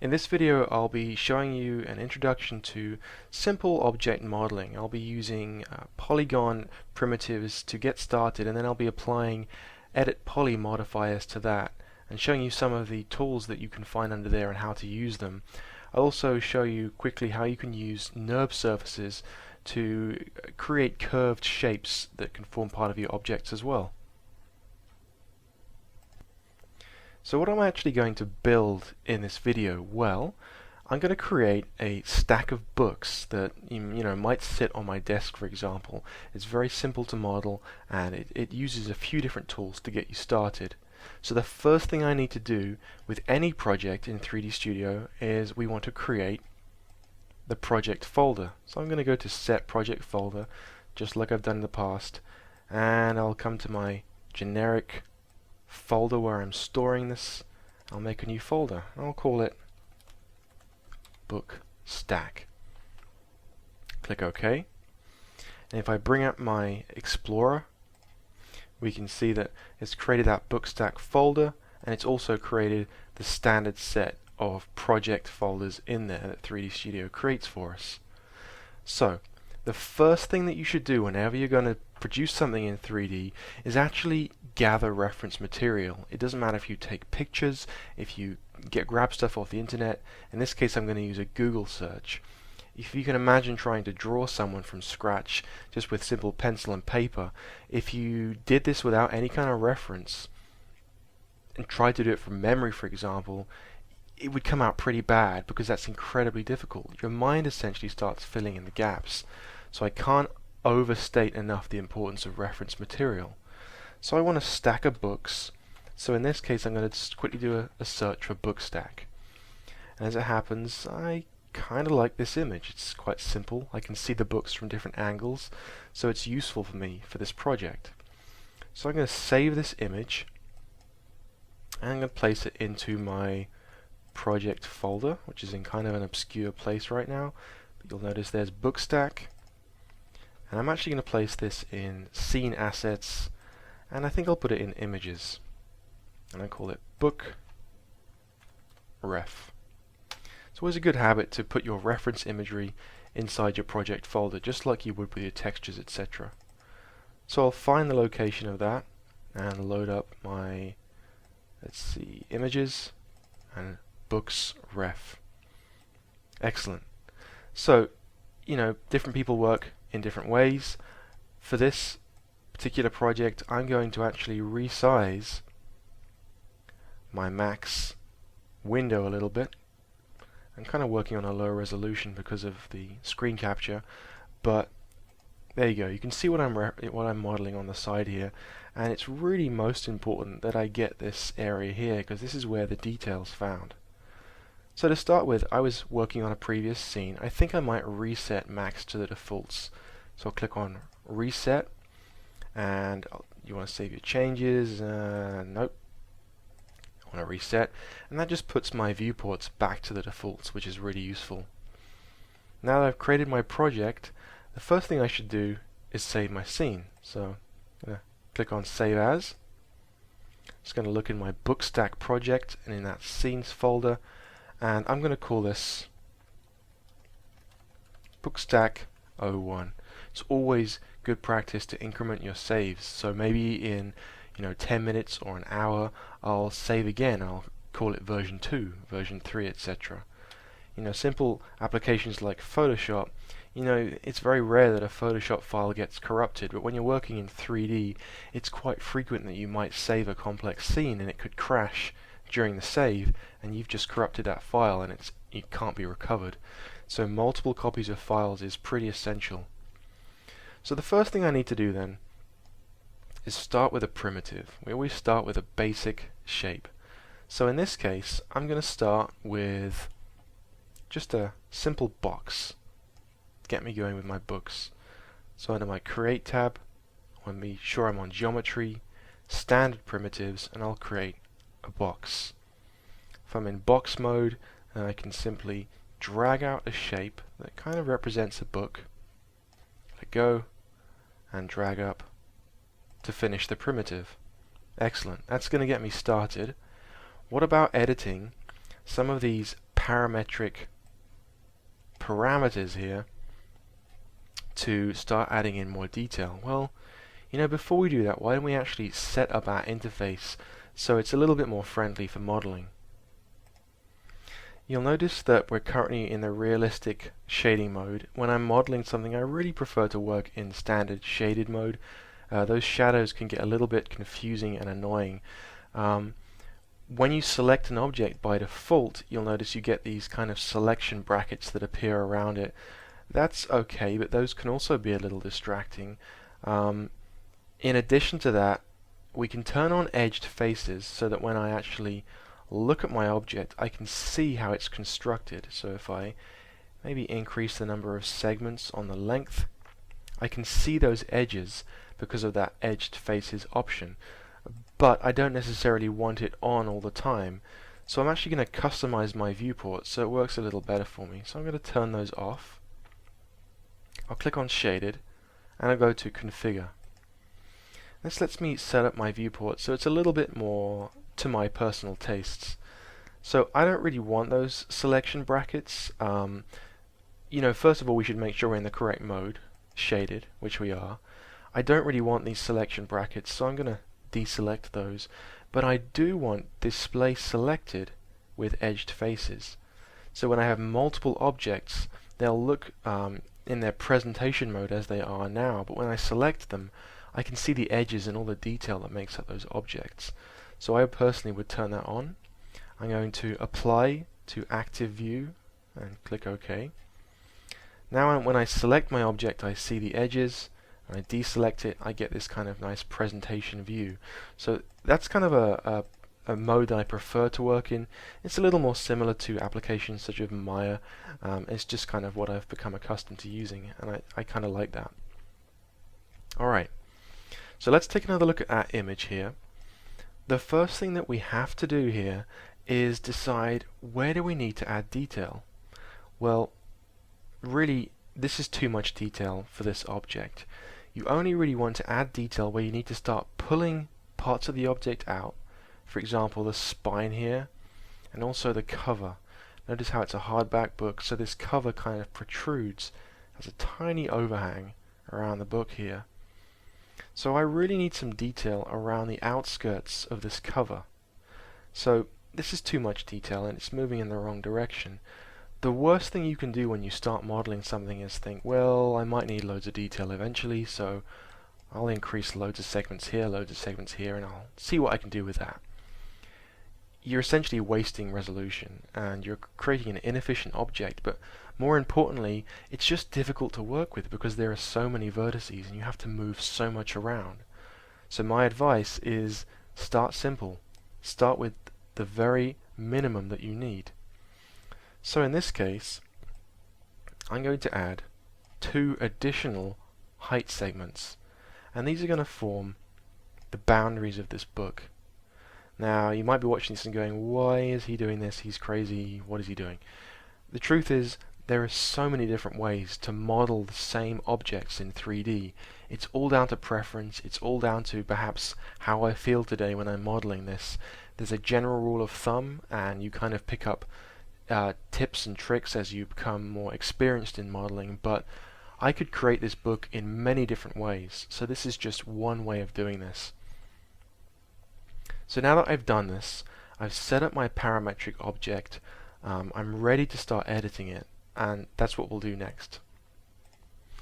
In this video, I'll be showing you an introduction to simple object modeling. I'll be using polygon primitives to get started, and then I'll be applying edit poly modifiers to that and showing you some of the tools that you can find under there and how to use them. I'll also show you quickly how you can use NURB surfaces to create curved shapes that can form part of your objects as well. So what I'm actually going to build in this video, well, I'm going to create a stack of books that might sit on my desk, for example. It's very simple to model, and it uses a few different tools to get you started. So the first thing I need to do with any project in 3D Studio is we want to create the project folder. So I'm going to go to Set Project Folder, just like I've done in the past, and I'll come to my generic folder where I'm storing this. I'll make a new folder. I'll call it Book Stack. Click OK. And if I bring up my Explorer, we can see that it's created that Book Stack folder, and it's also created the standard set of project folders in there that 3D Studio creates for us. So the first thing that you should do whenever you're going to produce something in 3D is actually gather reference material. It doesn't matter if you take pictures, if you grab stuff off the internet. In this case, I'm going to use a Google search. If you can imagine trying to draw someone from scratch just with simple pencil and paper, if you did this without any kind of reference and tried to do it from memory, for example, it would come out pretty bad because that's incredibly difficult. Your mind essentially starts filling in the gaps. So I can't overstate enough the importance of reference material. So I want a stack of books. So in this case, I'm going to just quickly do a search for book stack. And as it happens, I kind of like this image. It's quite simple. I can see the books from different angles, so it's useful for me for this project. So I'm going to save this image, and I'm going to place it into my project folder, which is in kind of an obscure place right now. But you'll notice there's book stack, and I'm actually going to place this in scene assets, and I think I'll put it in images, and I call it book ref. It's always a good habit to put your reference imagery inside your project folder, just like you would with your textures, etc. So I'll find the location of that and load up my, let's see, images and books ref. Excellent. So, different people work in different ways. For this particular project, I'm going to actually resize my max window a little bit. I'm kind of working on a lower resolution because of the screen capture, but there you go. You can see what I'm modeling on the side here, and it's really most important that I get this area here because this is where the detail's found. So to start with, I was working on a previous scene. I think I might reset max to the defaults. So I'll click on reset, and you want to save your changes. Nope. I want to reset, and that just puts my viewports back to the defaults, which is really useful. Now that I've created my project, the first thing I should do is save my scene. So I'm going to click on Save As. It's going to look in my book stack project and in that scenes folder, and I'm going to call this bookstack 01. It's always good practice to increment your saves. So maybe in 10 minutes or an hour, I'll save again. I'll call it version 2, version 3, etc. Simple applications like Photoshop, it's very rare that a Photoshop file gets corrupted, but when you're working in 3D, it's quite frequent that you might save a complex scene and it could crash during the save, and you've just corrupted that file and it can't be recovered. So multiple copies of files is pretty essential. So the first thing I need to do then is start with a primitive. We always start with a basic shape. So in this case, I'm going to start with just a simple box to get me going with my books. So under my Create tab, I want to be sure I'm on Geometry, Standard Primitives, and I'll create a box. If I'm in box mode, then I can simply drag out a shape that kind of represents a book, let go, and drag up to finish the primitive. Excellent. That's going to get me started. What about editing some of these parametric parameters here to start adding in more detail? Well, before we do that, why don't we actually set up our interface so it's a little bit more friendly for modeling? You'll notice that we're currently in the realistic shading mode. When I'm modeling something, I really prefer to work in standard shaded mode. Those shadows can get a little bit confusing and annoying. When you select an object by default, you'll notice you get these kind of selection brackets that appear around it. That's okay, but those can also be a little distracting. In addition to that, we can turn on edged faces so that when I actually look at my object, I can see how it's constructed. So if I maybe increase the number of segments on the length, I can see those edges because of that edged faces option. But I don't necessarily want it on all the time. So I'm actually going to customize my viewport so it works a little better for me. So I'm going to turn those off. I'll click on Shaded and I'll go to Configure. This lets me set up my viewport so it's a little bit more to my personal tastes. So I don't really want those selection brackets. First of all, we should make sure we're in the correct mode, shaded, which we are. I don't really want these selection brackets, so I'm going to deselect those. But I do want display selected with edged faces. So when I have multiple objects, they'll look in their presentation mode as they are now, but when I select them, I can see the edges and all the detail that makes up those objects. So I personally would turn that on. I'm going to apply to active view and click OK. Now when I select my object, I see the edges, and I deselect it, I get this kind of nice presentation view. So that's kind of a mode that I prefer to work in. It's a little more similar to applications such as Maya. It's just kind of what I've become accustomed to using, and I kind of like that. Alright, so let's take another look at our image here. The first thing that we have to do here is decide where do we need to add detail. Well, really, this is too much detail for this object. You only really want to add detail where you need to start pulling parts of the object out. For example, the spine here, and also the cover. Notice how it's a hardback book, so this cover kind of protrudes, has a tiny overhang around the book here. So I really need some detail around the outskirts of this cover. So this is too much detail and it's moving in the wrong direction. The worst thing you can do when you start modeling something is think, well, I might need loads of detail eventually, so I'll increase loads of segments here, and I'll see what I can do with that. You're essentially wasting resolution and you're creating an inefficient object, but more importantly, it's just difficult to work with because there are so many vertices and you have to move so much around. So my advice is start simple. Start with the very minimum that you need. So in this case, I'm going to add 2 additional height segments, and these are going to form the boundaries of this book. Now, you might be watching this and going, why is he doing this? He's crazy. What is he doing? The truth is, there are so many different ways to model the same objects in 3D. It's all down to preference. It's all down to perhaps how I feel today when I'm modeling this. There's a general rule of thumb, and you kind of pick up tips and tricks as you become more experienced in modeling, but I could create this book in many different ways. So this is just one way of doing this. So now that I've done this, I've set up my parametric object. I'm ready to start editing it, and that's what we'll do next.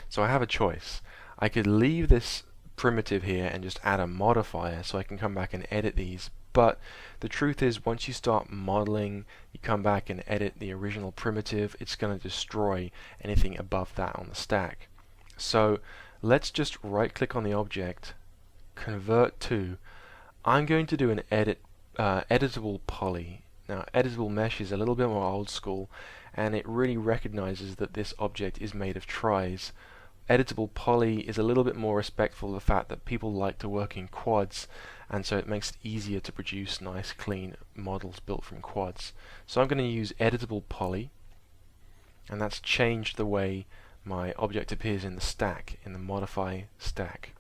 So I have a choice. I could leave this primitive here and just add a modifier so I can come back and edit these, but the truth is once you start modeling, you come back and edit the original primitive, it's going to destroy anything above that on the stack. So let's just right click on the object, convert to, I'm going to do an editable poly. Now editable mesh is a little bit more old school, and it really recognizes that this object is made of tris. Editable poly is a little bit more respectful of the fact that people like to work in quads, and so it makes it easier to produce nice clean models built from quads. So I'm going to use editable poly, and that's changed the way my object appears in the stack, in the modify stack.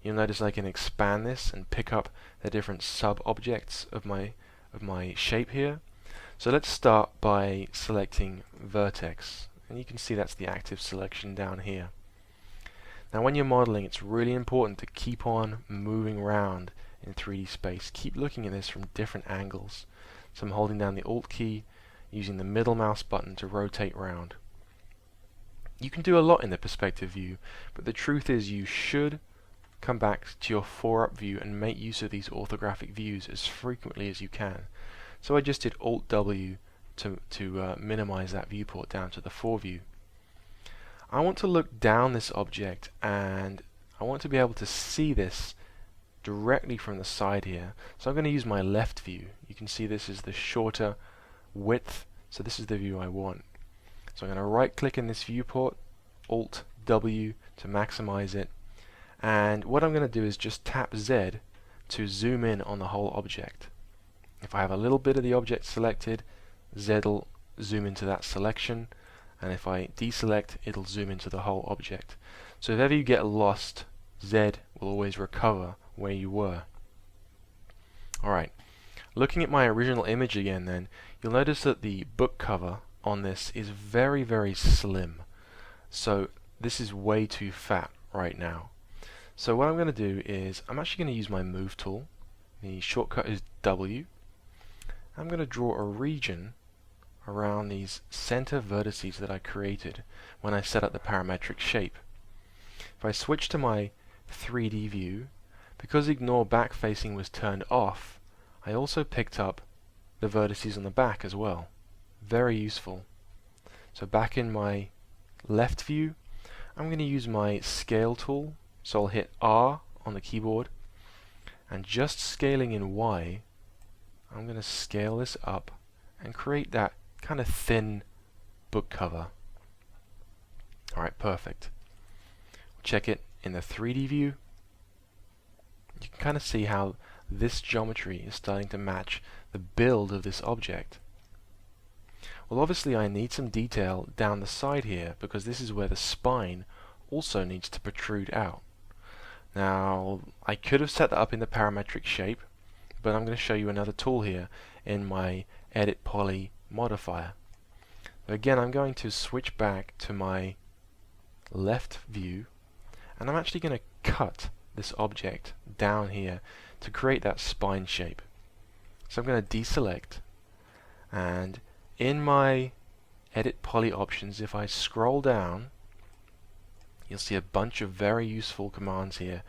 You'll notice I can expand this and pick up the different sub-objects of my shape here. So let's start by selecting Vertex, and you can see that's the active selection down here. Now when you're modeling, it's really important to keep on moving around in 3D space. Keep looking at this from different angles. So I'm holding down the Alt key, using the middle mouse button to rotate round. You can do a lot in the perspective view, but the truth is you should come back to your 4-up view and make use of these orthographic views as frequently as you can. So I just did Alt W to minimize that viewport down to the 4 view. I want to look down this object and I want to be able to see this directly from the side here. So I'm going to use my left view. You can see this is the shorter width, so this is the view I want. So I'm going to right click in this viewport, Alt W to maximize it, and what I'm going to do is just tap Z to zoom in on the whole object. If I have a little bit of the object selected, Z will zoom into that selection, and if I deselect, it'll zoom into the whole object. So if ever you get lost, Z will always recover where you were. Alright, looking at my original image again then, you'll notice that the book cover on this is very, very slim. So this is way too fat right now. So what I'm going to do is, I'm actually going to use my Move tool. The shortcut is W. I'm going to draw a region around these center vertices that I created when I set up the parametric shape. If I switch to my 3D view, because Ignore Back Facing was turned off, I also picked up the vertices on the back as well. Very useful. So back in my left view, I'm going to use my Scale tool. So I'll hit R on the keyboard, and just scaling in Y, I'm going to scale this up and create that kind of thin book cover. Alright, perfect. Check it in the 3D view. You can kind of see how this geometry is starting to match the build of this object. Well, obviously I need some detail down the side here because this is where the spine also needs to protrude out. Now, I could have set that up in the parametric shape, but I'm going to show you another tool here in my Edit Poly modifier. So again, I'm going to switch back to my left view, and I'm actually going to cut this object down here to create that spine shape. So I'm going to deselect, and in my Edit Poly options, if I scroll down, you'll see a bunch of very useful commands here.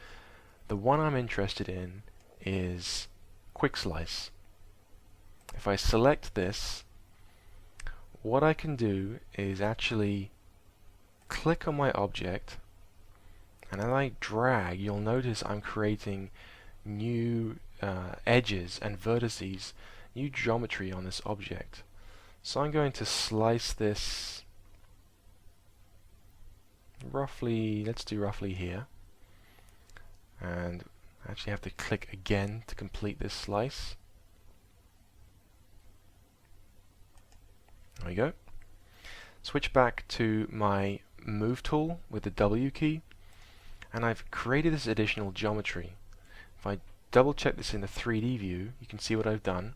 The one I'm interested in is Quick Slice. If I select this, what I can do is actually click on my object, and as I drag, you'll notice I'm creating new edges and vertices, new geometry on this object. So I'm going to slice this roughly, let's do roughly here, and I actually have to click again to complete this slice. There we go. Switch back to my Move tool with the W key, and I've created this additional geometry. If I double check this in the 3D view, you can see what I've done.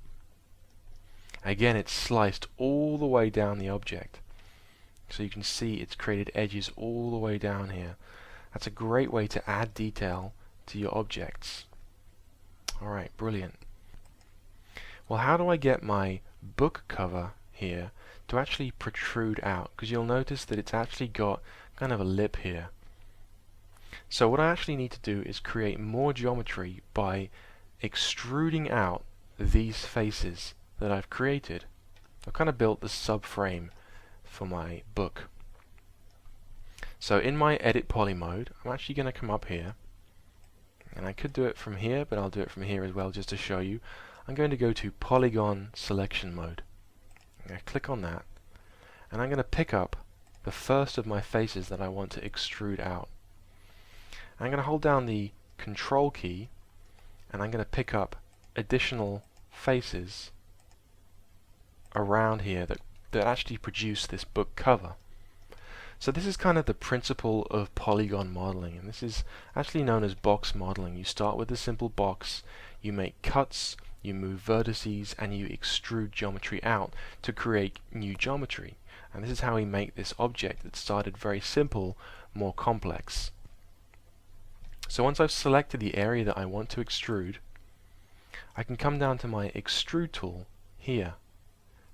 Again, it's sliced all the way down the object. So you can see it's created edges all the way down here. That's a great way to add detail to your objects. Alright, brilliant. Well, how do I get my book cover here to actually protrude out? Because you'll notice that it's actually got kind of a lip here. So what I actually need to do is create more geometry by extruding out these faces that I've created. I've kind of built the subframe for my book. So in my Edit Poly mode, I'm actually going to come up here, and I could do it from here, but I'll do it from here as well just to show you. I'm going to go to Polygon Selection mode. I'm going to click on that, and I'm going to pick up the first of my faces that I want to extrude out. I'm going to hold down the Control key, and I'm going to pick up additional faces around here that actually produce this book cover. So this is kind of the principle of polygon modeling, and this is actually known as box modeling. You start with a simple box, you make cuts, you move vertices, and you extrude geometry out to create new geometry. And this is how we make this object that started very simple more complex. So once I've selected the area that I want to extrude, I can come down to my extrude tool here.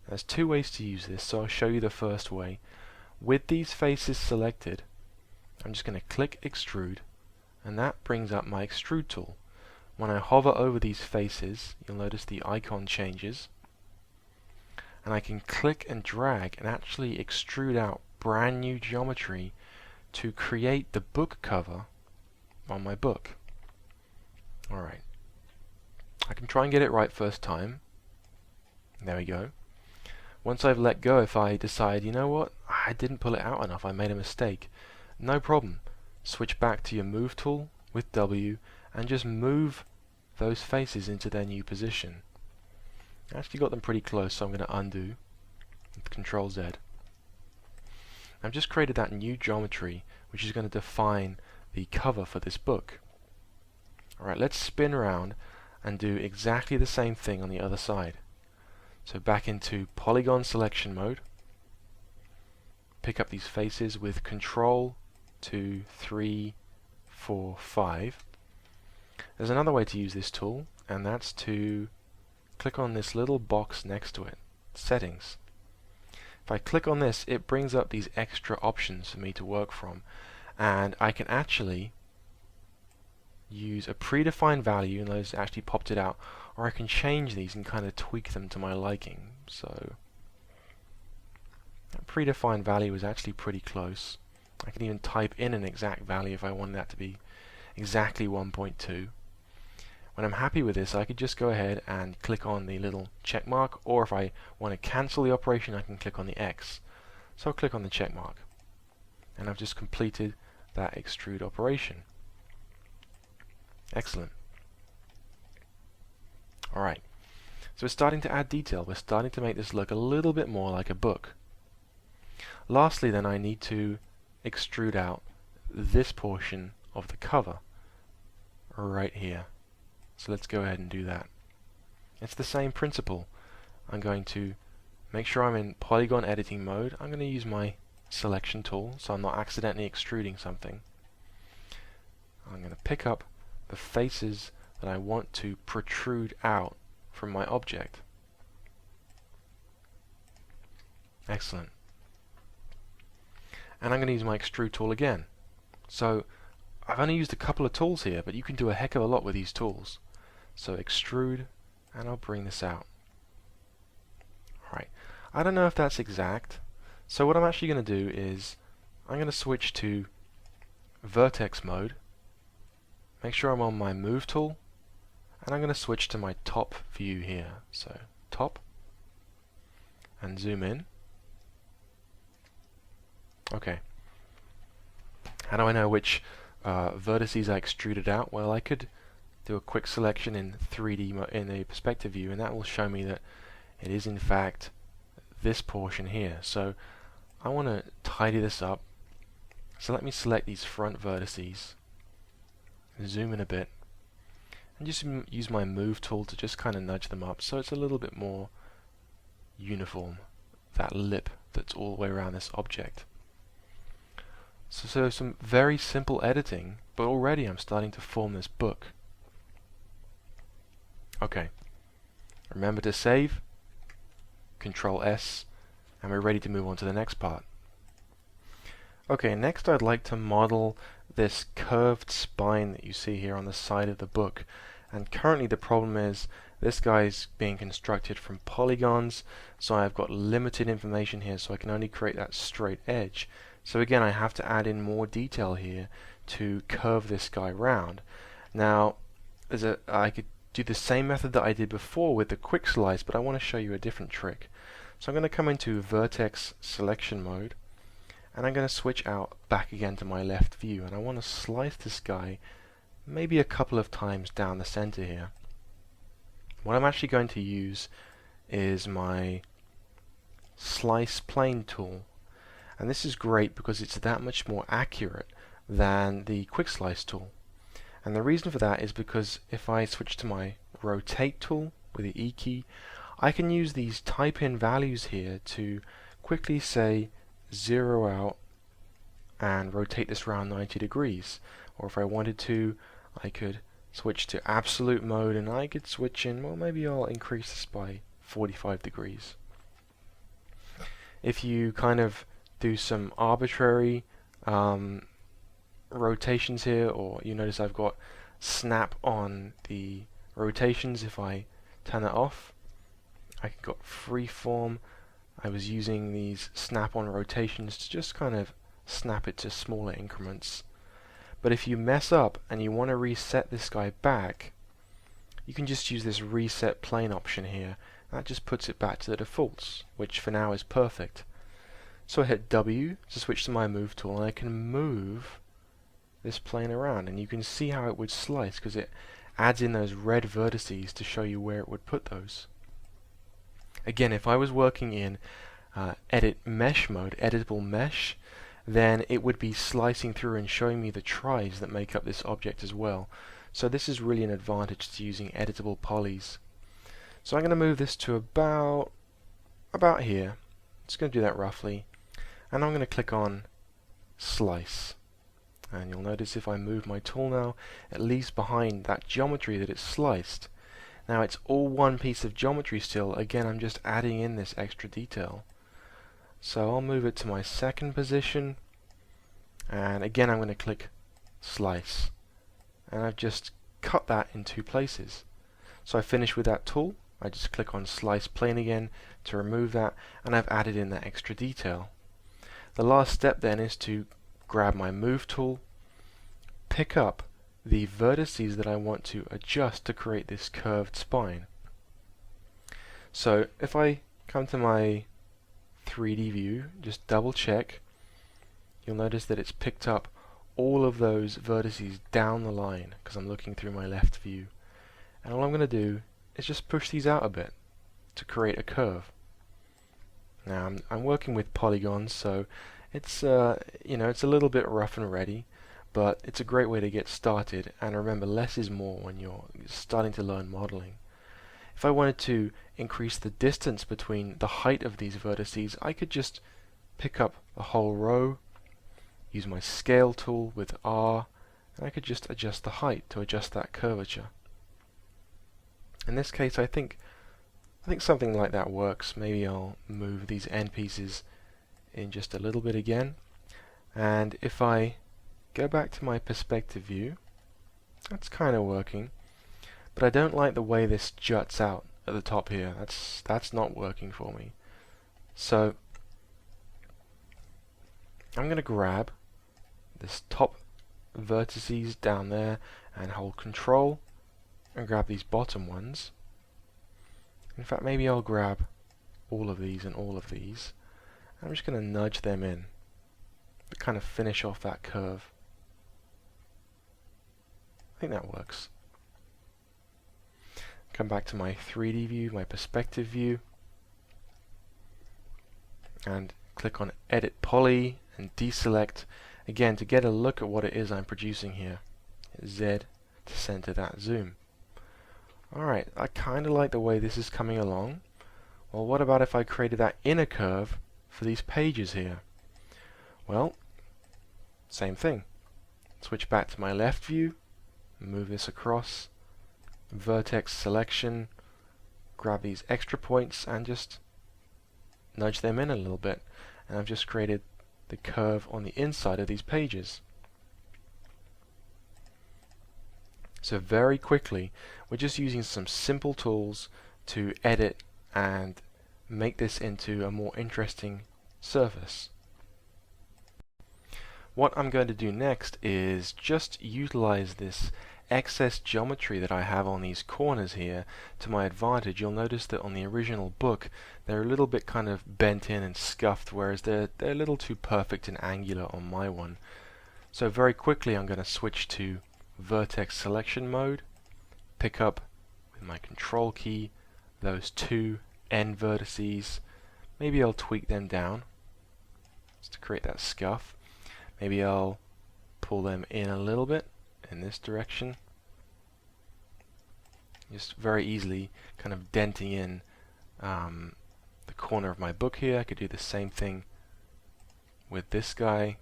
There's two ways to use this, so I'll show you the first way. With these faces selected, I'm just going to click extrude, and that brings up my extrude tool. When I hover over these faces, you'll notice the icon changes, and I can click and drag and actually extrude out brand new geometry to create the book cover on my book. Alright, I can try and get it right first time. There we go. Once I've let go, if I decide, you know what, I didn't pull it out enough, I made a mistake, no problem. Switch back to your move tool with W and just move those faces into their new position. I actually got them pretty close, so I'm going to undo with Control Z. I've just created that new geometry which is going to define the cover for this book. Alright, let's spin around and do exactly the same thing on the other side. So back into polygon selection mode, pick up these faces with Control 2, 3, 4, 5. There's another way to use this tool, and that's to click on this little box next to it, Settings. If I click on this, it brings up these extra options for me to work from, and I can actually use a predefined value, and those actually popped it out, or I can change these and kind of tweak them to my liking. So that predefined value is actually pretty close. I can even type in an exact value if I wanted that to be exactly 1.2. When I'm happy with this, I could just go ahead and click on the little check mark, or if I want to cancel the operation, I can click on the X. So I'll click on the check mark, and I've just completed that extrude operation. Excellent. Alright, so we're starting to add detail. We're starting to make this look a little bit more like a book. Lastly then, I need to extrude out this portion of the cover right here. So let's go ahead and do that. It's the same principle. I'm going to make sure I'm in polygon editing mode. I'm going to use my selection tool so I'm not accidentally extruding something. I'm going to pick up the faces that I want to protrude out from my object. Excellent. And I'm going to use my extrude tool again. So I've only used a couple of tools here, but you can do a heck of a lot with these tools. So extrude, and I'll bring this out. Alright, I don't know if that's exact, so what I'm actually going to do is I'm going to switch to vertex mode, make sure I'm on my move tool, and I'm going to switch to my top view here. So top, and zoom in. Okay. How do I know which vertices I extruded out? Well, I could do a quick selection in 3D in the perspective view, and that will show me that it is in fact this portion here. So I want to tidy this up. So let me select these front vertices, zoom in a bit, and just use my move tool to just kind of nudge them up so it's a little bit more uniform, that lip that's all the way around this object. So some very simple editing, but already I'm starting to form this book. Okay, remember to save, Control S, and we're ready to move on to the next part. Okay, next I'd like to model this curved spine that you see here on the side of the book. And currently the problem is this guy's being constructed from polygons, so I've got limited information here, so I can only create that straight edge. So again, I have to add in more detail here to curve this guy round. Now, I could do the same method that I did before with the quick slice, but I want to show you a different trick. So I'm going to come into Vertex Selection mode, and I'm going to switch out back again to my left view, and I want to slice this guy maybe a couple of times down the center here. What I'm actually going to use is my Slice Plane tool, And this is great because it's that much more accurate than the quick slice tool. And the reason for that is because if I switch to my rotate tool with the E key, I can use these type in values here to quickly say zero out and rotate this around 90 degrees. Or if I wanted to, I could switch to absolute mode and I could switch in, well, maybe I'll increase this by 45 degrees. If you kind of do some arbitrary rotations here, or you notice I've got snap on the rotations, if I turn that off, I got freeform. I was using these snap-on rotations to just kind of snap it to smaller increments. But if you mess up and you want to reset this guy back, you can just use this reset plane option here. That just puts it back to the defaults, which for now is perfect. So I hit W to switch to my move tool, and I can move this plane around, and you can see how it would slice because it adds in those red vertices to show you where it would put those. Again, if I was working in edit mesh mode, editable mesh, then it would be slicing through and showing me the tries that make up this object as well. So this is really an advantage to using editable polys. So I'm going to move this to about here. Just going to do that roughly, and I'm going to click on slice. And you'll notice if I move my tool now, it leaves behind that geometry that it's sliced. Now it's all one piece of geometry still. Again, I'm just adding in this extra detail. So I'll move it to my second position, and again I'm going to click slice, and I've just cut that in two places. So I finish with that tool. I just click on slice plane again to remove that, and I've added in that extra detail. The last step then is to grab my move tool, pick up the vertices that I want to adjust to create this curved spine. So if I come to my 3D view, just double check, you'll notice that it's picked up all of those vertices down the line because I'm looking through my left view. And all I'm going to do is just push these out a bit to create a curve. Now I'm working with polygons, so it's it's a little bit rough and ready, but it's a great way to get started. And remember, less is more when you're starting to learn modeling. If I wanted to increase the distance between the height of these vertices, I could just pick up a whole row, use my scale tool with R, and I could just adjust the height to adjust that curvature. In this case, I think something like that works. Maybe I'll move these end pieces in just a little bit again. And if I go back to my perspective view, that's kind of working. But I don't like the way this juts out at the top here. That's not working for me. So I'm going to grab this top vertices down there and hold Control and grab these bottom ones. In fact, maybe I'll grab all of these and all of these. I'm just going to nudge them in to kind of finish off that curve. I think that works. Come back to my 3D view, my perspective view, and click on Edit Poly and deselect again to get a look at what it is I'm producing here. Hit Z to center that zoom. Alright, I kind of like the way this is coming along. Well, what about if I created that inner curve for these pages here? Well, same thing. Switch back to my left view, move this across, Vertex Selection, grab these extra points and just nudge them in a little bit, and I've just created the curve on the inside of these pages. So very quickly, we're just using some simple tools to edit and make this into a more interesting surface. What I'm going to do next is just utilize this excess geometry that I have on these corners here to my advantage. You'll notice that on the original book they're a little bit kind of bent in and scuffed, whereas they're a little too perfect and angular on my one. So very quickly I'm going to switch to Vertex Selection mode, pick up with my Control key those two end vertices. Maybe I'll tweak them down. just to create that scuff. Maybe I'll pull them in a little bit in this direction. Just very easily kind of denting in the corner of my book here. I could do the same thing with this guy.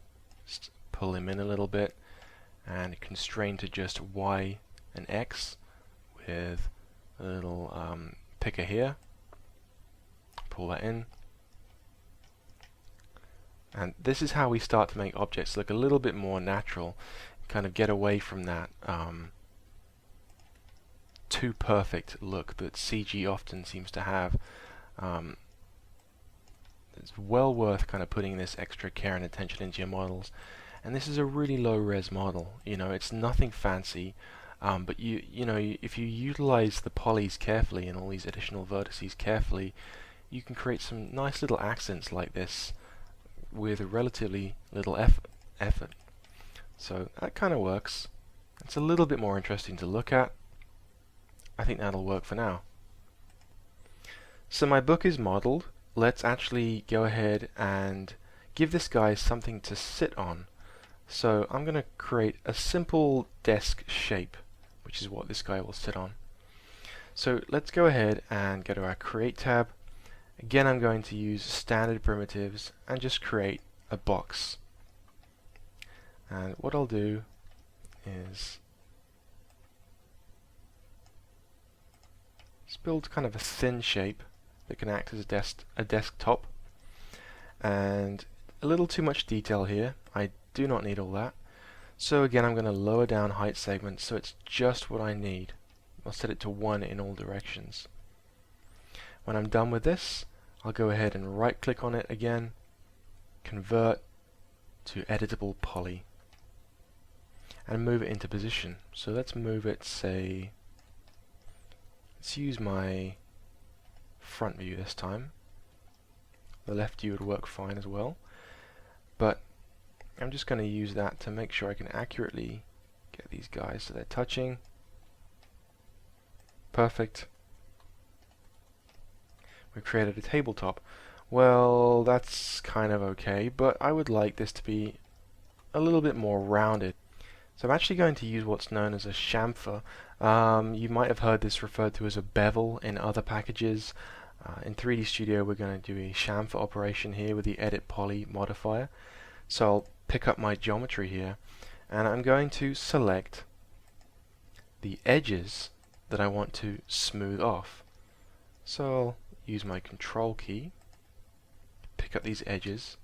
Just pull him in a little bit and constrain to just Y and X with a little picker here. Pull that in. And this is how we start to make objects look a little bit more natural, kind of get away from that too perfect look that CG often seems to have. It's well worth kind of putting this extra care and attention into your models. And this is a really low res model. You know, it's nothing fancy, but you know, if you utilize the polys carefully and all these additional vertices carefully, you can create some nice little accents like this with relatively little effort. So that kind of works. It's a little bit more interesting to look at. I think that'll work for now. So my book is modeled. Let's actually go ahead and give this guy something to sit on. So I'm going to create a simple desk shape, which is what this guy will sit on. So let's go ahead and go to our Create tab. Again, I'm going to use standard primitives and just create a box. And what I'll do is just build kind of a thin shape that can act as a desktop. And a little too much detail here. I do not need all that. So again, I'm going to lower down height segment so it's just what I need. I'll set it to 1 in all directions. When I'm done with this, I'll go ahead and right click on it again, convert to editable poly, and move it into position. So let's move it, say, let's use my front view this time. The left view would work fine as well, but I'm just going to use that to make sure I can accurately get these guys so they're touching. Perfect. We've created a tabletop. Well, that's kind of okay, but I would like this to be a little bit more rounded. So I'm actually going to use what's known as a chamfer. You might have heard this referred to as a bevel in other packages. In 3D Studio we're going to do a chamfer operation here with the edit poly modifier. So I'll pick up my geometry here and I'm going to select the edges that I want to smooth off. So I'll use my control key, pick up these edges.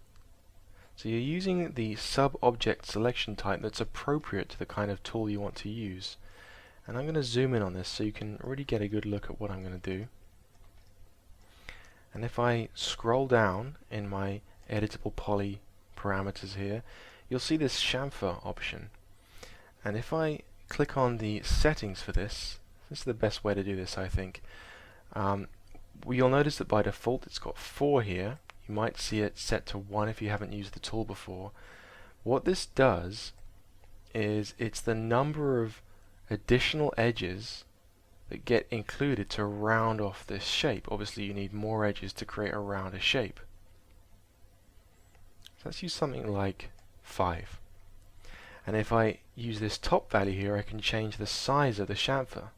So you're using the sub-object selection type that's appropriate to the kind of tool you want to use. And I'm going to zoom in on this so you can really get a good look at what I'm going to do. And if I scroll down in my editable poly parameters here, you'll see this chamfer option. And if I click on the settings for this, this is the best way to do this, I think. You'll notice that by default it's got 4 here. You might see it set to 1 if you haven't used the tool before. What this does is it's the number of additional edges that get included to round off this shape. Obviously you need more edges to create a rounder shape. So let's use something like 5. And if I use this top value here, I can change the size of the chamfer,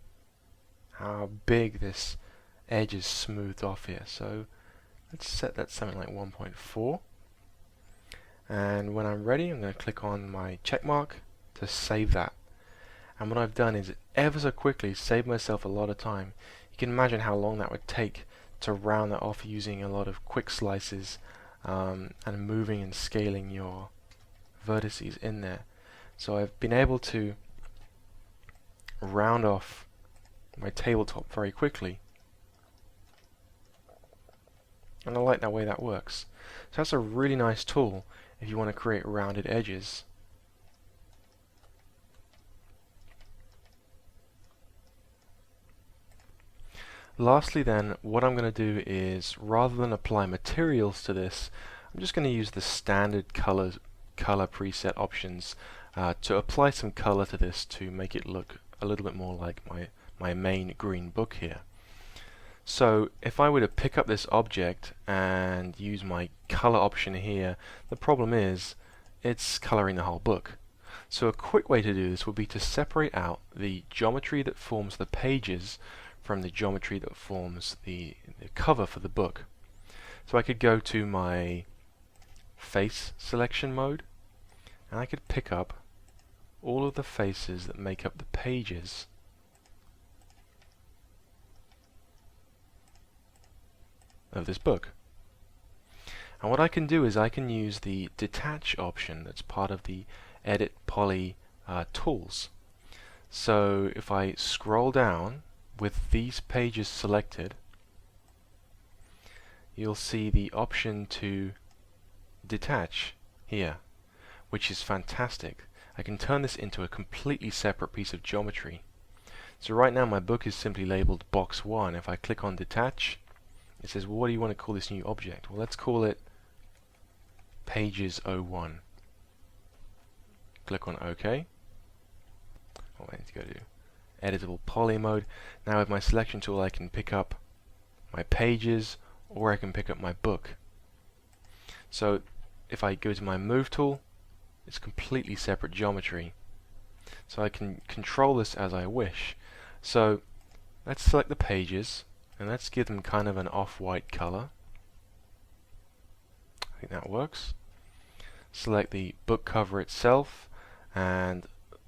how big this edge is smoothed off here. So let's set that something like 1.4. And when I'm ready, I'm going to click on my check mark to save that. And what I've done is ever so quickly save myself a lot of time. You can imagine how long that would take to round that off using a lot of quick slices and moving and scaling your vertices in there. So I've been able to round off my tabletop very quickly. And I like that way that works. So that's a really nice tool if you want to create rounded edges. Lastly then, what I'm going to do is, rather than apply materials to this, I'm just going to use the standard color preset options to apply some color to this to make it look a little bit more like my main green book here. So if I were to pick up this object and use my color option here, the problem is it's coloring the whole book. So a quick way to do this would be to separate out the geometry that forms the pages from the geometry that forms the cover for the book. So I could go to my face selection mode, and I could pick up all of the faces that make up the pages of this book. And what I can do is I can use the detach option that's part of the edit poly tools. So if I scroll down with these pages selected, you'll see the option to detach here, which is fantastic. I can turn this into a completely separate piece of geometry. So right now my book is simply labeled box 1. If I click on detach, it says, well, what do you want to call this new object? Well, let's call it pages 01. Click on OK. Oh, I need to go to editable poly mode. Now with my selection tool I can pick up my pages, or I can pick up my book. So if I go to my move tool, it's completely separate geometry. So I can control this as I wish. So let's select the pages and let's give them kind of an off-white color. I think that works. Select the book cover itself and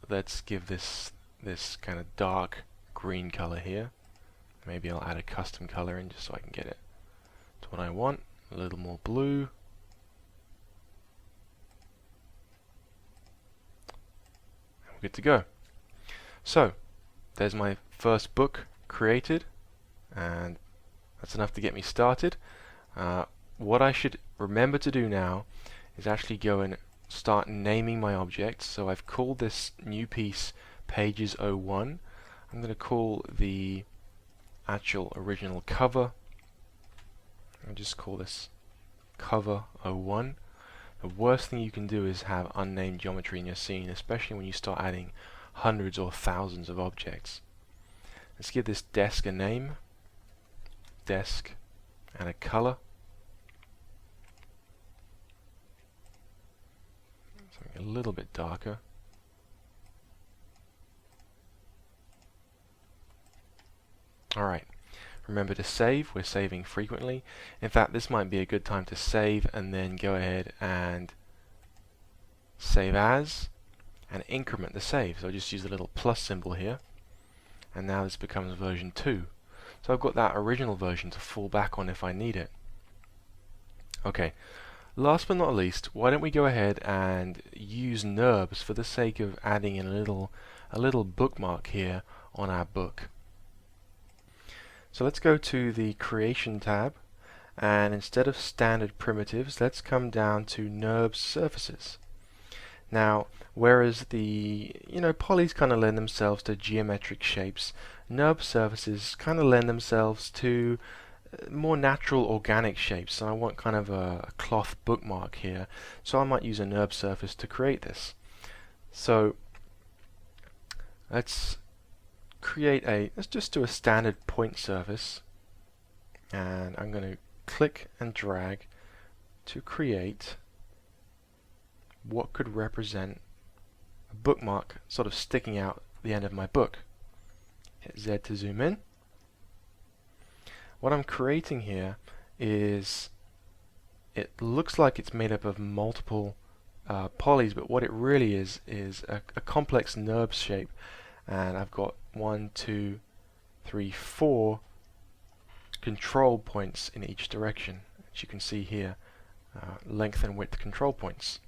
let's give this kind of dark green color here. Maybe I'll add a custom color in just so I can get it to what I want. A little more blue. And we're good to go. So there's my first book created, and that's enough to get me started. What I should remember to do now is actually go and start naming my objects. So I've called this new piece pages 01. I'm going to call the actual original cover, I'll just call this cover 01. The worst thing you can do is have unnamed geometry in your scene, especially when you start adding hundreds or thousands of objects. Let's give this desk a name, desk, and a color. Something a little bit darker. Alright, remember to save. We're saving frequently. In fact, this might be a good time to save and then go ahead and save as and increment the save. So I'll just use the little plus symbol here, and now this becomes version 2. So I've got that original version to fall back on if I need it. Okay, last but not least, why don't we go ahead and use NURBS for the sake of adding in a little bookmark here on our book. So let's go to the Creation tab, and instead of standard primitives, let's come down to NURBS surfaces. Now, whereas the polys kind of lend themselves to geometric shapes, NURBS surfaces kind of lend themselves to more natural organic shapes. So I want kind of a cloth bookmark here, so I might use a NURBS surface to create this. So let's just do a standard point surface, and I'm going to click and drag to create what could represent a bookmark sort of sticking out the end of my book. Hit Z to zoom in. What I'm creating here is, it looks like it's made up of multiple polys, but what it really is a complex NURBS shape. And I've got 1, 2, 3, 4 control points in each direction, as you can see here, length and width control points.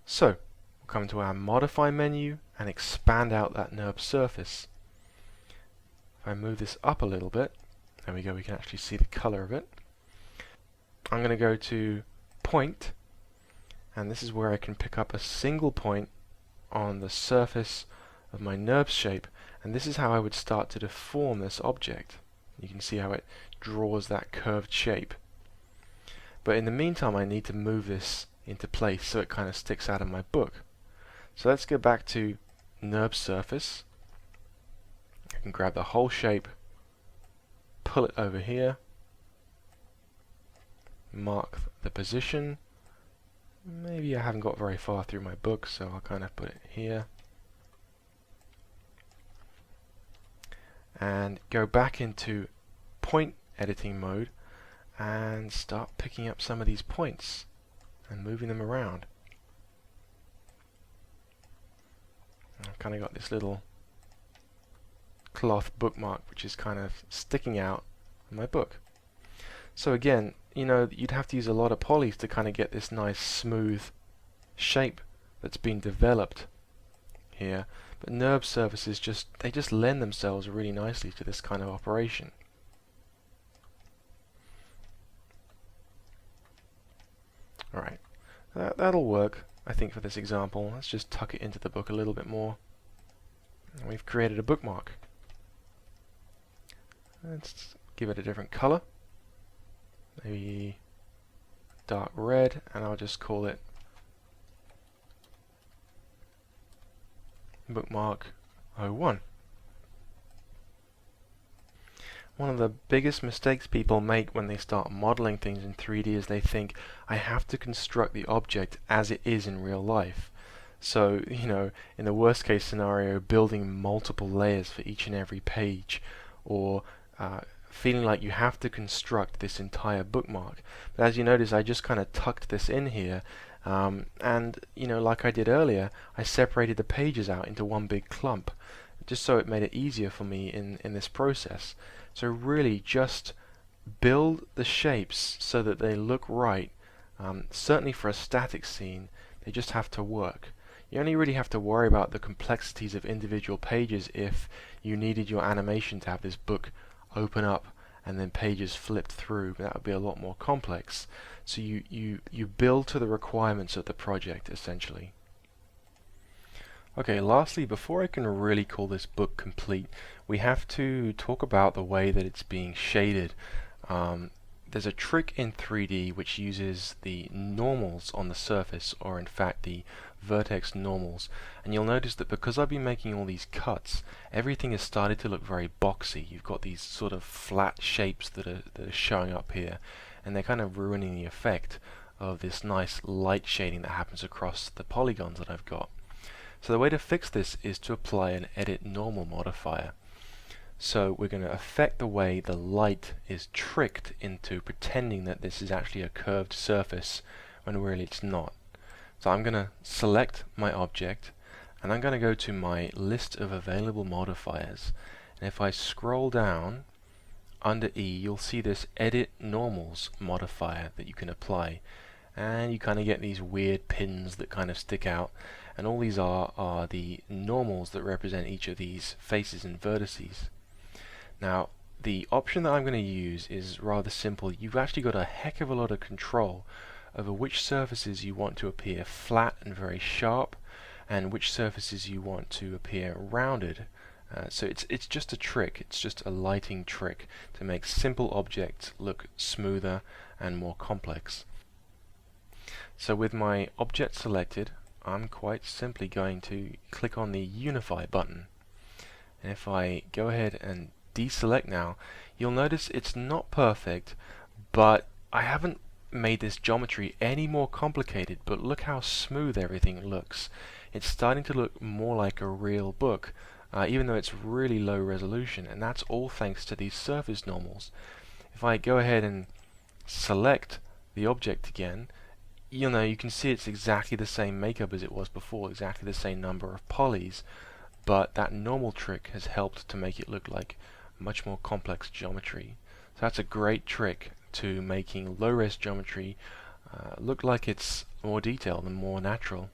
So we'll come to our modify menu and expand out that NURBS surface. If I move this up a little bit, there we go, we can actually see the color of it. I'm going to go to point, and this is where I can pick up a single point on the surface of my NURBS shape, and this is how I would start to deform this object. You can see how it draws that curved shape. But in the meantime, I need to move this into place so it kind of sticks out of my book. So let's go back to NURBS surface. I can grab the whole shape, pull it over here, mark the position. Maybe I haven't got very far through my book, so I'll kind of put it here. And go back into point editing mode and start picking up some of these points and moving them around. I've kind of got this little cloth bookmark which is kind of sticking out in my book. So again, you know, you'd have to use a lot of polys to kind of get this nice smooth shape that's been developed here, but NURB surfaces just lend themselves really nicely to this kind of operation. Alright, that'll work, I think, for this example. Let's just tuck it into the book a little bit more. And we've created a bookmark. Let's give it a different color, maybe dark red, and I'll just call it bookmark 01. One of the biggest mistakes people make when they start modeling things in 3D is they think, I have to construct the object as it is in real life. So, you know, in the worst case scenario, building multiple layers for each and every page, or feeling like you have to construct this entire bookmark. But as you notice, I just kind of tucked this in here, and, you know, like I did earlier, I separated the pages out into one big clump, just so it made it easier for me in this process. So really just build the shapes so that they look right. Certainly for a static scene, they just have to work. You only really have to worry about the complexities of individual pages if you needed your animation to have this book open up and then pages flipped through. That would be a lot more complex. So you build to the requirements of the project, essentially. Okay, lastly, before I can really call this book complete, we have to talk about the way that it's being shaded. There's a trick in 3D which uses the normals on the surface, or in fact the vertex normals, and you'll notice that because I've been making all these cuts, everything has started to look very boxy. You've got these sort of flat shapes that are showing up here, and they're kind of ruining the effect of this nice light shading that happens across the polygons that I've got. So the way to fix this is to apply an edit normal modifier. So we're going to affect the way the light is tricked into pretending that this is actually a curved surface when really it's not. So I'm going to select my object, and I'm going to go to my list of available modifiers, and if I scroll down under E, you'll see this edit normals modifier that you can apply, and you kind of get these weird pins that kind of stick out, and all these are the normals that represent each of these faces and vertices. Now, the option that I'm going to use is rather simple. You've actually got a heck of a lot of control over which surfaces you want to appear flat and very sharp, and which surfaces you want to appear rounded. So it's just a trick. It's just a lighting trick to make simple objects look smoother and more complex. So with my object selected, I'm quite simply going to click on the Unify button. And if I go ahead and deselect now, you'll notice it's not perfect, but I haven't made this geometry any more complicated, but look how smooth everything looks. It's starting to look more like a real book, even though it's really low resolution, and that's all thanks to these surface normals. If I go ahead and select the object again, you can see it's exactly the same makeup as it was before, exactly the same number of polys, but that normal trick has helped to make it look like much more complex geometry. So that's a great trick to making low-res geometry look like it's more detailed and more natural.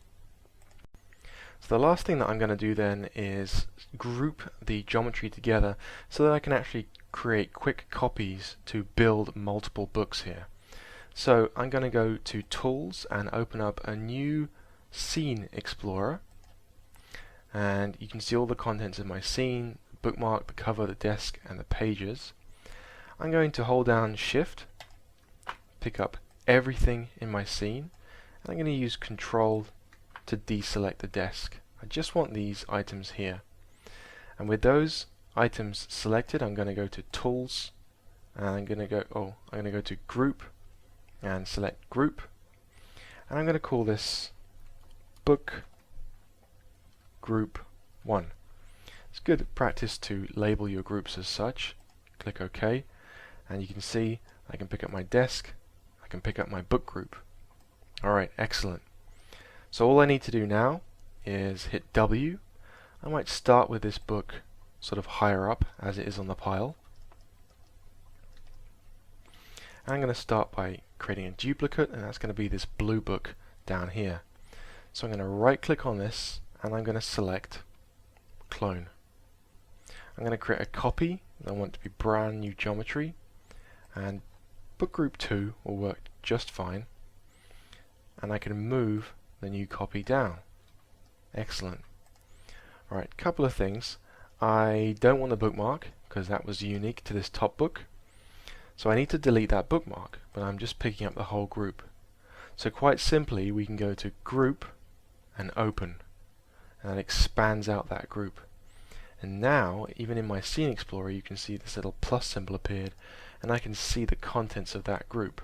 So the last thing that I'm going to do then is group the geometry together so that I can actually create quick copies to build multiple books here. So I'm going to go to Tools and open up a new Scene Explorer, and you can see all the contents of my scene: the bookmark, the cover, the desk, and the pages. I'm going to hold down Shift, pick up everything in my scene, and I'm going to use Control to deselect the desk. I just want these items here. And with those items selected, I'm going to go to Tools, and I'm going to go to Group and select Group, and I'm going to call this Book Group 1. It's good practice to label your groups as such. Click OK, and you can see I can pick up my desk, I can pick up my book group. Alright, excellent. So all I need to do now is hit W. I might start with this book sort of higher up as it is on the pile. And I'm going to start by creating a duplicate, and that's going to be this blue book down here. So I'm going to right click on this and I'm going to select Clone. I'm going to create a copy. I want it to be brand new geometry, and book group 2 will work just fine, and I can move the new copy down. Excellent. Alright, couple of things. I don't want the bookmark because that was unique to this top book, so I need to delete that bookmark, but I'm just picking up the whole group. So quite simply we can go to Group and Open, and that expands out that group. And now, even in my Scene Explorer, you can see this little plus symbol appeared, and I can see the contents of that group.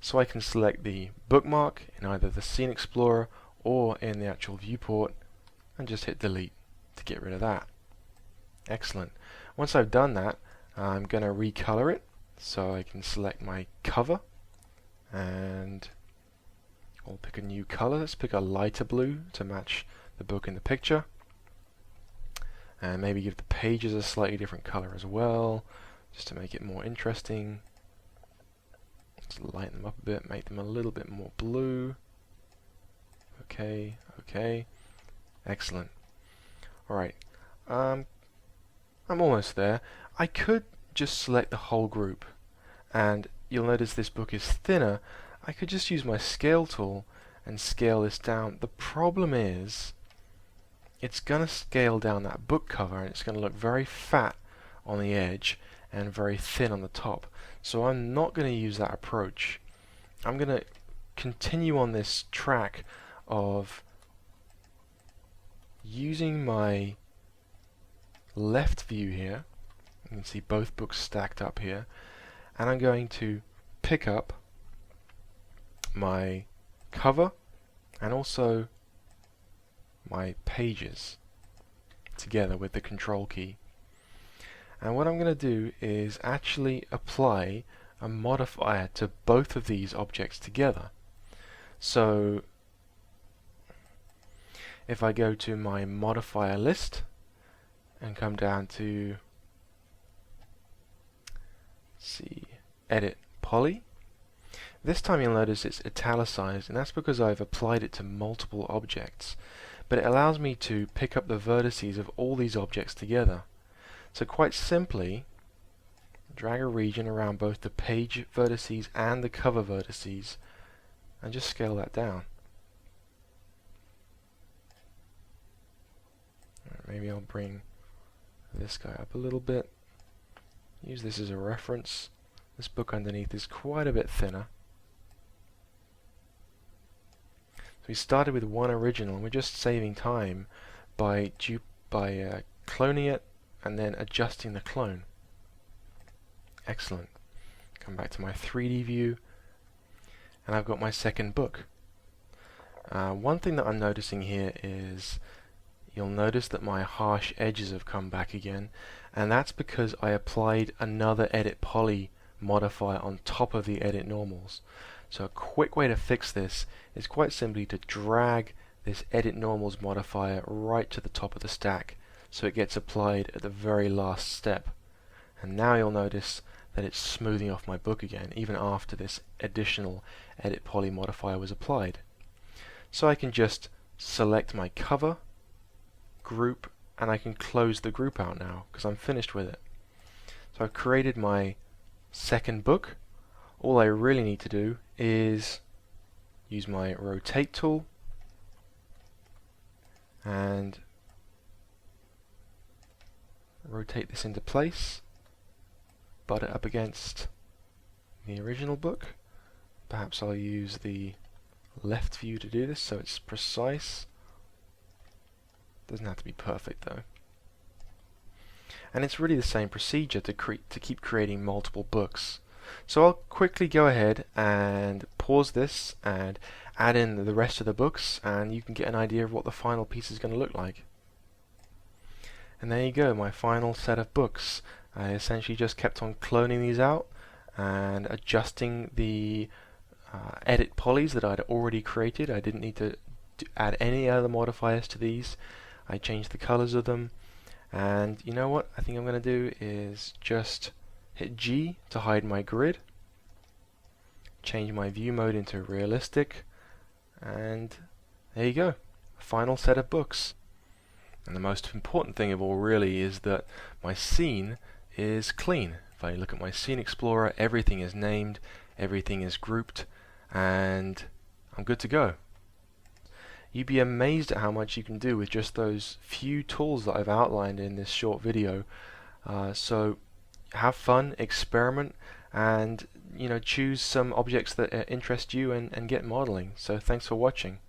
So I can select the bookmark in either the Scene Explorer or in the actual viewport, and just hit delete to get rid of that. Excellent. Once I've done that, I'm going to recolor it, so I can select my cover, and I'll pick a new color. Let's pick a lighter blue to match the book in the picture. And maybe give the pages a slightly different color as well, just to make it more interesting. Let's lighten them up a bit, make them a little bit more blue. Okay, okay. Excellent. Alright, I'm almost there. I could just select the whole group, and you'll notice this book is thinner. I could just use my scale tool and scale this down. The problem is, it's going to scale down that book cover, and it's going to look very fat on the edge and very thin on the top. So I'm not going to use that approach. I'm going to continue on this track of using my left view here. You can see both books stacked up here, and I'm going to pick up my cover and also my pages together with the control key. And what I'm going to do is actually apply a modifier to both of these objects together. So if I go to my modifier list and come down to edit poly, this time you'll notice it's italicized, and that's because I've applied it to multiple objects. But it allows me to pick up the vertices of all these objects together. So quite simply, drag a region around both the page vertices and the cover vertices, and just scale that down. Maybe I'll bring this guy up a little bit. Use this as a reference. This book underneath is quite a bit thinner. So we started with one original, and we're just saving time by cloning it and then adjusting the clone. Excellent. Come back to my 3D view, and I've got my second book. One thing that I'm noticing here is you'll notice that my harsh edges have come back again, and that's because I applied another edit poly modifier on top of the edit normals. So a quick way to fix this is quite simply to drag this edit normals modifier right to the top of the stack, so it gets applied at the very last step. And now you'll notice that it's smoothing off my book again, even after this additional edit poly modifier was applied. So I can just select my cover, group, and I can close the group out now because I'm finished with it. So I've created my second book. All I really need to do is use my rotate tool and rotate this into place, butt it up against the original book. Perhaps I'll use the left view to do this so it's precise. Doesn't have to be perfect though. And it's really the same procedure to keep creating multiple books. So I'll quickly go ahead and pause this and add in the rest of the books, and you can get an idea of what the final piece is going to look like. And there you go, my final set of books. I essentially just kept on cloning these out and adjusting the edit polys that I'd already created. I didn't need to add any other modifiers to these. I changed the colors of them, and you know what I think I'm going to do is just hit G to hide my grid, change my view mode into realistic, and there you go, final set of books. And the most important thing of all really is that my scene is clean. If I look at my scene explorer, everything is named, everything is grouped, and I'm good to go. You'd be amazed at how much you can do with just those few tools that I've outlined in this short video. So have fun, experiment, and choose some objects that interest you and get modeling. So thanks for watching.